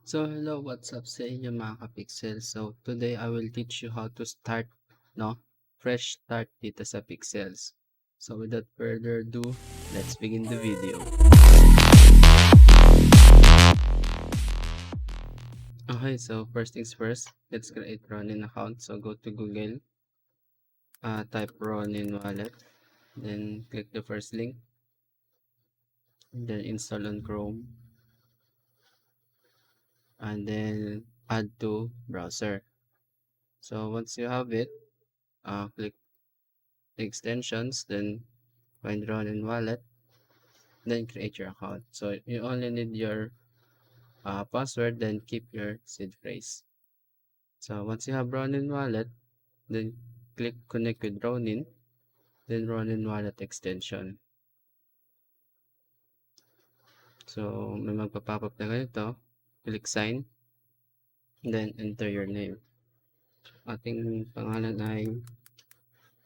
So hello, what's up sa inyo mga ka-pixel? So today I will teach you how to start, fresh start dito sa Pixels. So without further ado, let's begin the video. Okay, so first things first, let's create Ronin account. So go to Google, type Ronin wallet, then click the first link, then install on Chrome, and then add to browser. So once you have it, click the extensions, then find Ronin wallet, then create your account. So you only need your password, then keep your seed phrase. So once you have Ronin wallet, then click connect with Ronin, then Ronin wallet extension. So may magpa-pop up na ganito, click sign, then enter your name. Ating pangalan ay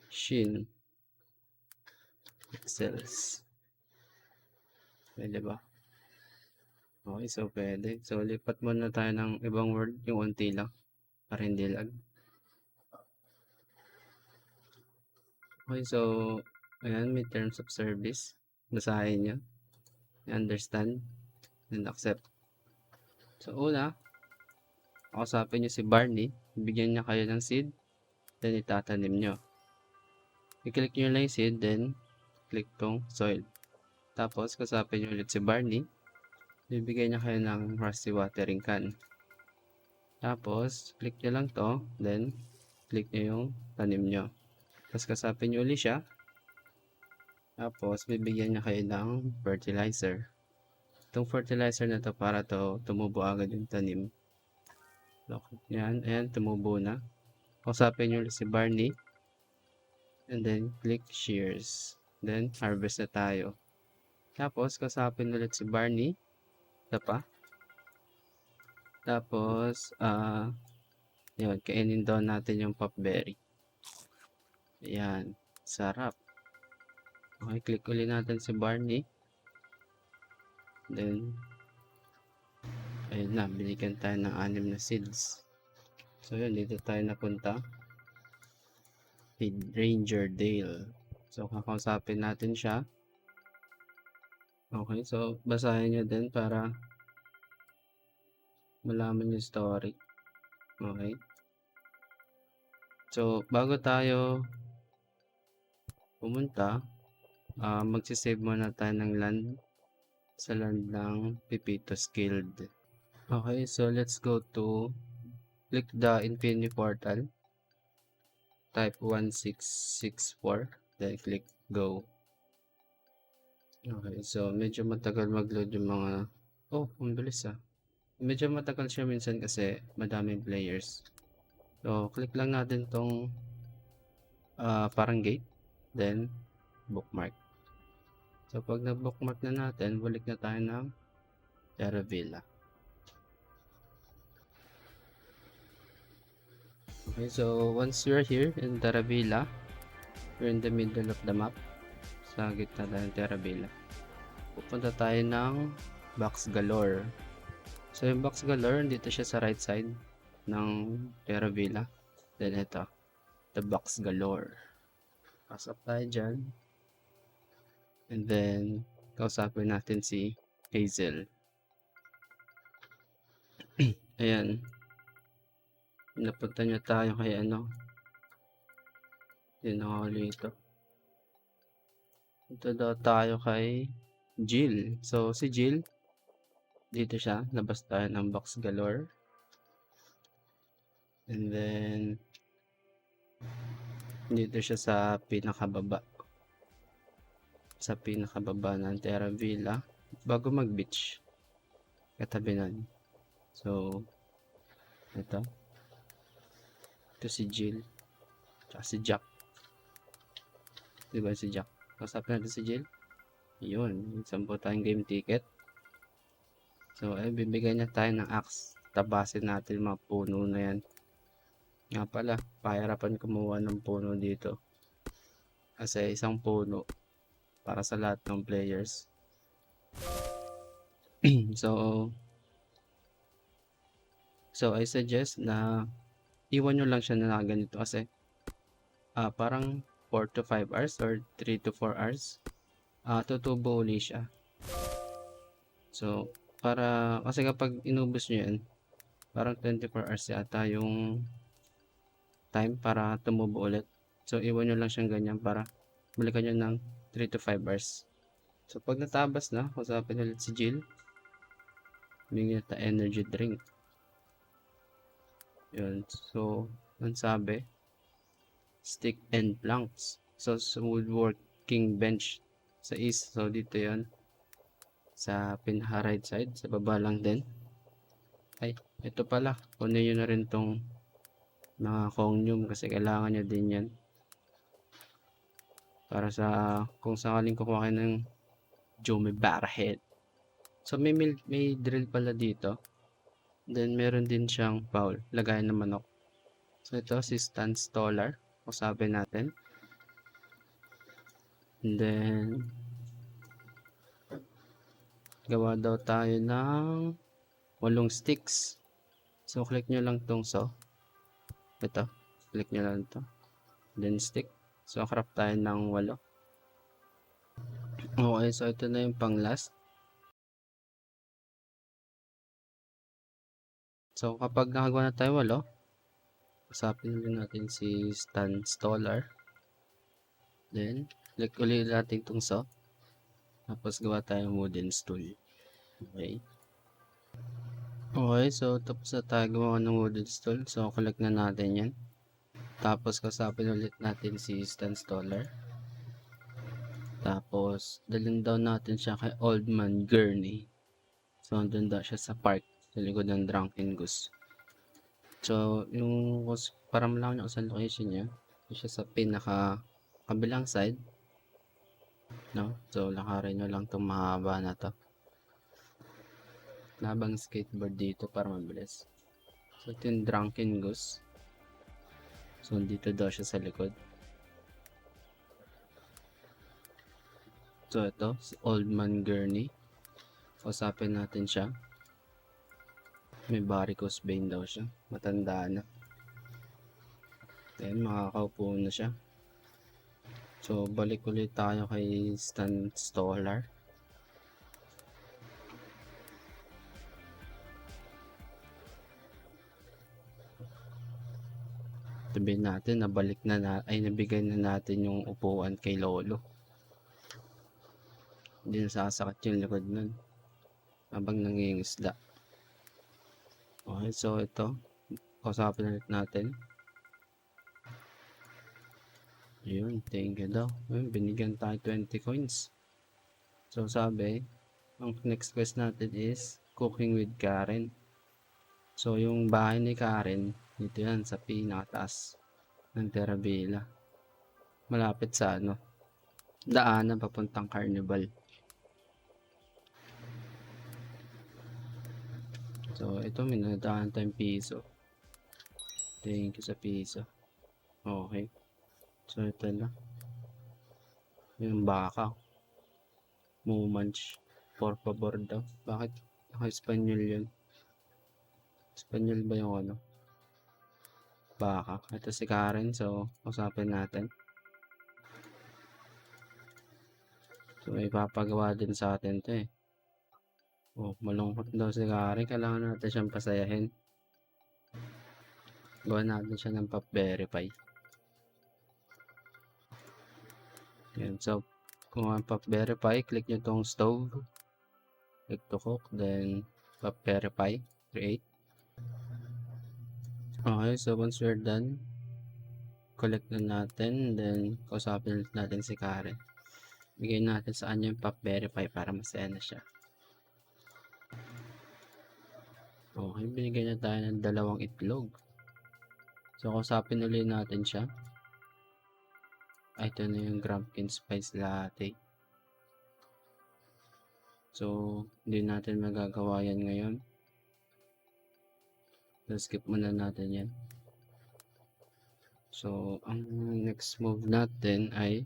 Shin Pixels. Pwede ba? Okay, so pwede. So lipat muna tayo ng ibang word, yung unti lang, para hindi lag. Okay, so ayan, may terms of service. Basahin nyo, understand, and accept. So una, kausapin nyo si Barney, bigyan niya kayo ng seed, then itatanim nyo. I-click nyo lang yung seed, then click tong soil. Tapos, kausapin nyo ulit si Barney, bibigyan niya kayo ng rusty watering can. Tapos, click nyo lang to, then click nyo yung tanim nyo. Tapos, kausapin nyo ulit siya. Tapos, bibigyan niya kayo ng fertilizer. Itong fertilizer na to para to tumubo agad yung tanim. So, yan, ayan, tumubo na. Kausapin nyo ulit si Barney. And then, click shears. Then, harvest na tayo. Tapos, kausapin ulit si Barney. Ito pa. Tapos, yun, kainin daw natin yung popberry. Ayan, sarap. Okay, click ulit natin si Barney. Then, ayun na, binigyan tayo ng 6 na seeds. So, yun, dito tayo napunta. Ranger Dale. So, kakausapin natin siya. Okay, so, basahin nyo din para malaman yung story. Okay. So, bago tayo pumunta, magsisave muna tayo ng land sa land ng Pepito's Guild. Okay, so let's go to click the Infinity Portal. Type 1664, then click go. Okay, so medyo matagal mag-load yung mga... Oh, ang bilis ah. Medyo matagal siya minsan kasi madaming players. So, click lang natin tong parang gate, then bookmark. So, pag na-bookmark na natin, balik na tayo ng Terravilla. Okay, so once you're here in Terravilla, you're in the middle of the map, sa gitna tayo ng Terravilla, pupunta tayo ng Box Galore. So yung Box Galore, dito siya sa right side ng Terravilla. Then ito, the Box Galore. Pasok tayo dyan. And then, kausapin natin si Hazel. Ayan. Napunta niya tayo kay Hindi nakakali ito. Ito daw tayo kay Jill. So si Jill, dito siya. Labas tayo ng Box Galore. And then, dito siya sa pinakababa. Sa pinakababa ng Terravilla. Bago mag-beach. Katabi nun. So, ito. Ito si Jill. Tsaka si Jack. Diba si Jack? Kasapin natin si Jill. Yun. 10 tayong game ticket. So, bibigyan niya tayo ng axe. Tabasin natin mga puno na yan. Nga pala, pahirapan kumuha ng puno dito. Kasi isang puno para sa lahat ng players. So, So, I suggest na iwan nyo lang siya na ganito kasi parang 4 to 5 hours or 3 to 4 hours tutubo uli siya. So, kasi kapag inubos nyo yan, parang 24 hours yata yung time para tumubo ulit. So, iwan nyo lang siyang ganyan para balikan nyo ng 3 to 5 hours. So, pag natabas na, usapin ulit si Jill. Bigyan natin energy drink. Yun. So, ang sabi, stick and planks. So, woodworking bench sa east. So, dito yon sa pinaka right side. Sa baba lang din. Ay, ito pala. Kunin nyo na rin tong mga conium kasi kailangan nyo din yan. Para sa kung sakaling kukuha kayo ng Jome Barhead. So, may drill pala dito. Then, meron din siyang bowl. Lagayan ng manok. So, ito si stand stoller. Usapin natin. And then, gawa daw tayo ng 8 sticks. So, click nyo lang tong saw. Ito. Click nyo lang ito. Then, stick. So, craft tayo ng 8. Okay, so ito na yung pang last. So, kapag nakagawa na tayo 8, usapin ulit natin si stand stoller. Then, click ulit natin itong saw. Tapos, gawa tayong wooden stool. Okay. Okay, so tapos na tayo gawa ng wooden stool. So, collect na natin yan. Tapos, kasapin ulit natin si stand stoller. Tapos, dalhin daw natin siya kay Old Man Gurney. So, andun daw siya sa park. Sa likod ng Drunken Goose. So, yung para malaman nyo sa location niya, siya sa pinaka kabilang side. No? So, lakarin nyo lang itong mahaba na to. Nabang skateboard dito para mabilis. So, ito yung Drunken Goose. So, dito daw siya sa likod. So, ito, si Old Man Gurney. Usapin natin siya. May varicose vein daw siya. Matanda na. Then, makakaupo na siya. So, balik ulit tayo kay stand stoller. Sabihin natin, nabigay na natin yung upuan kay Lolo. Hindi nasasakit yung likod nun. Habang nangingisda. Okay, so ito. Kausapin ulit natin. Yun, thank you daw. Binigyan tayo 20 coins. So sabi, ang next quest natin is cooking with Karen. So yung bahay ni Karen, dito yan sa pinakataas ng Terabela. Malapit sa daanan papuntang Carnival. So ito, may nadaan tayong piso. Thank you sa piso. Okay. So ito na. Yung baka. Mumanch. Por favor daw. Bakit? Naka-Espanyol yun. Espanyol ba yung baka? Ito si Karen. So, usapin natin. So, may papagawa din sa atin to eh. Oh, malungkot daw si Karen. Kailangan natin siyang pasayahin. Gawa natin siya ng pop verify. Yan. So, kung ang pop verify, click nyo tong stove. Click to cook. Then, pop verify. Create. Okay. So, once we're done, collect na natin. Then, kausapin natin si Karen. Bigyan natin sa kanya yung pop verify para masaya na siya. Okay, binigyan na tayo ng 2 itlog. So, kausapin ulit natin siya. Ito na yung Grumpkin Spice Latte. So, hindi natin magagawa yan ngayon. So, skip muna natin yan. So, ang next move natin ay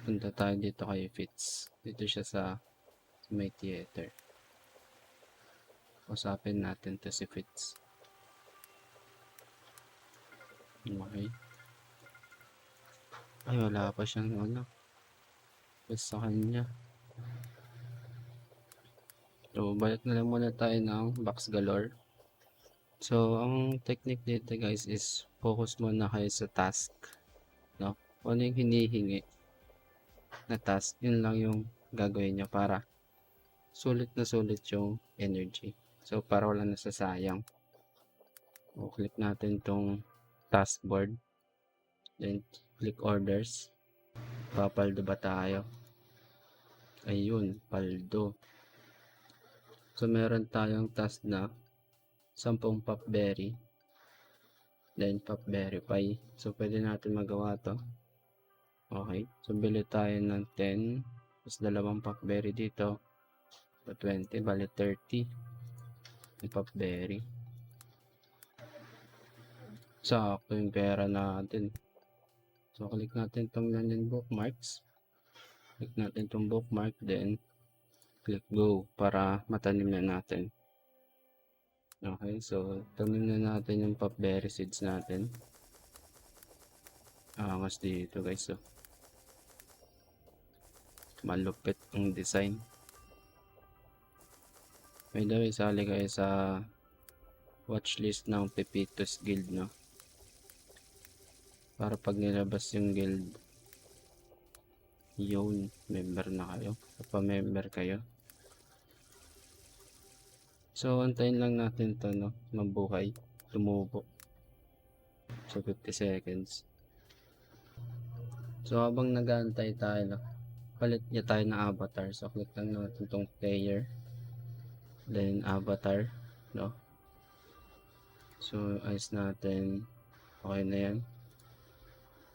punta tayo dito kay Fitz. Dito siya sa may theater. Usapin natin to si Fitz. Okay. Ay, wala pa siyang quest sa kanya. So, balik na lang muna tayo ng box galore. So, ang technique dito guys is focus muna kayo sa task. No? Kung ano yung hinihingi na task, yun lang yung gagawin nyo para sulit na sulit yung energy. So, para wala nasasayang. So, click natin tong task board. Then, click orders. Papaldo ba tayo? Ayun, paldo. So, meron tayong task na 10 popberry. Then, popberry pie. So, pwede natin magawa to. Okay. So, bili tayo ng 10. Tapos, 2 popberry dito. So, 20. Bali, 30. Yung popberry. Sakto yung pera natin. So, click natin itong London bookmarks. Click natin itong bookmark. Then, click go para matanim na natin. Okay, so tanim na natin yung popberry seeds natin. Angas dito guys. So, malupit ang design. By the way, sali kayo sa watchlist ng Pepitos Guild, no? Para pag nilabas yung guild, yun, member na kayo. Pa-member kayo. So, antayin lang natin to, no? Mabuhay. Tumubo. So, 50 seconds. So, habang nag-aantay tayo, no? Palit niya tayo ng avatar. So, click lang natin itong player. Then, avatar, no? So, ayos natin. Okay na yan.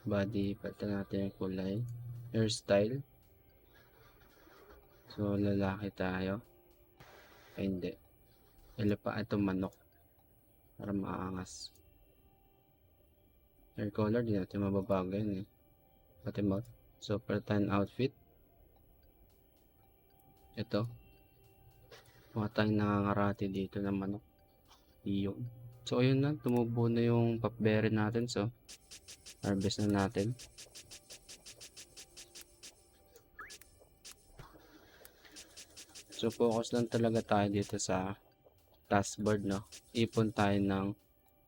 Body, palitan natin yung kulay. Hairstyle. So, lalaki tayo. Ay, hindi. Pa itong manok. Para maangas. Hair color, di natin mababago yun eh. Pati mouth. So, palitan outfit. Ito. Mga tayong nangangarati dito ng manok. Iyon. So, ayun na. Tumubo na yung popberry natin. So, harvest na natin. So, focus lang talaga tayo dito sa taskboard, no? Ipon tayo ng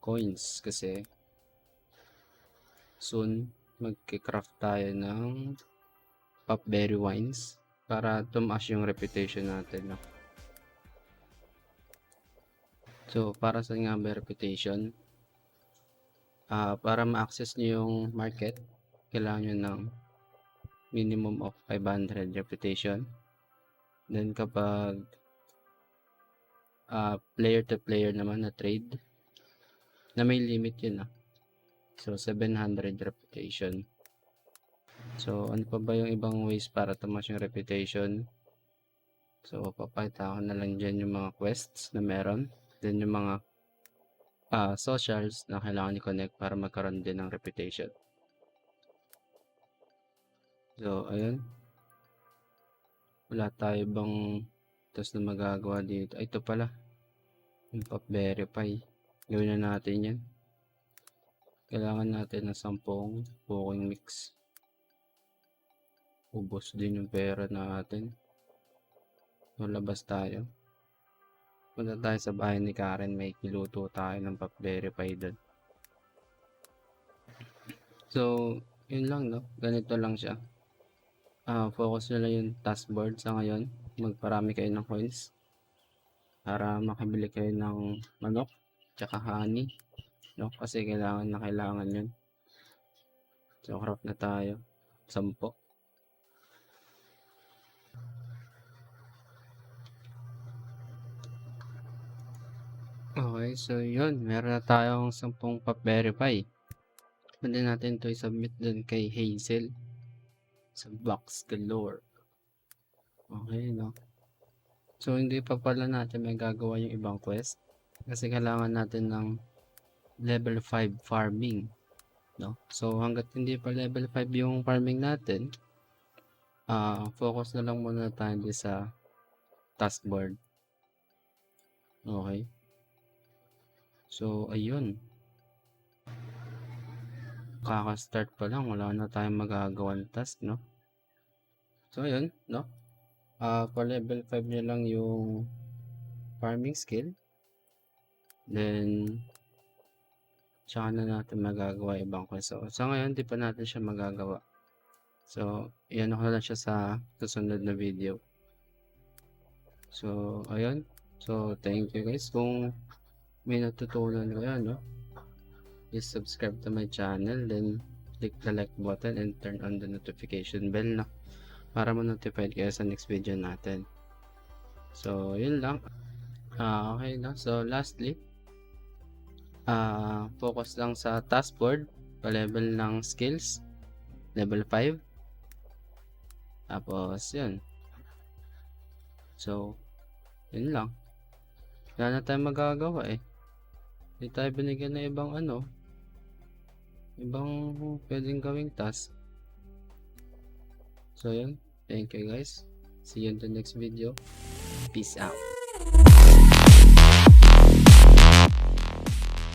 coins kasi soon magki-craft tayo ng popberry wines para tumaas yung reputation natin, no? So, para sa nga ba reputation, para ma-access nyo yung market, kailangan nyo ng minimum of 500 reputation. Then, kapag player to player naman na trade, na may limit yun, so 700 reputation. So, ano pa ba yung ibang ways para tumaas yung reputation? So, papakita ko na lang dyan yung mga quests na meron. Then, yung mga socials na kailangan i-connect para magkaroon din ng reputation. So, ayun. Wala tayo bang test na magagawa dito. Ay, ito pala. Yung pop-verify. Gawin na natin yan. Kailangan natin ng 10 cooking mix. Ubos din yung pera natin. So, labas tayo. Punta tayo sa bahay ni Karen. May kiluto tayo ng pop-verify doon. So, yun lang, no? Ganito lang siya. Focus nyo lang yung taskboard sa ngayon. Magparami kayo ng coins para makabili kayo ng manok tsaka honey, no? Kasi kailangan yun. So, craft na tayo. 10. Okay, so yun. Meron na tayong 10 pop-verify. Pwede natin ito i-submit dun kay Hazel sa box galore. Okay, no? So, hindi pa pala natin may gagawa yung ibang quest. Kasi kailangan natin ng level 5 farming, no? So, hanggat hindi pa level 5 yung farming natin, focus na lang muna tayo sa taskboard. Okay. So, ayun. Kaka-start pa lang, wala na tayong magagawang task, no? So, ayun, no? Pa level 5 niya lang yung farming skill. Then, tsaka na natin magagawa ibang quest. So, sa ngayon, di pa natin siya magagawa. So, iyan ko na lang siya sa susunod na video. So, ayun. So, thank you guys. Kung may natutunan kayo, no? Please subscribe to my channel. Then, click the like button and turn on the notification bell, no? Para ma-notify kayo sa next video natin. So, yun lang. Okay na. So, lastly, focus lang sa taskboard, pa-level ng skills, level 5. Tapos, yun. So, yun lang. Wala na tayong magagawa eh. Hindi tayo binigyan ng ibang ibang pwedeng gawing task. So, yun. Thank you guys. See you in the next video. Peace out.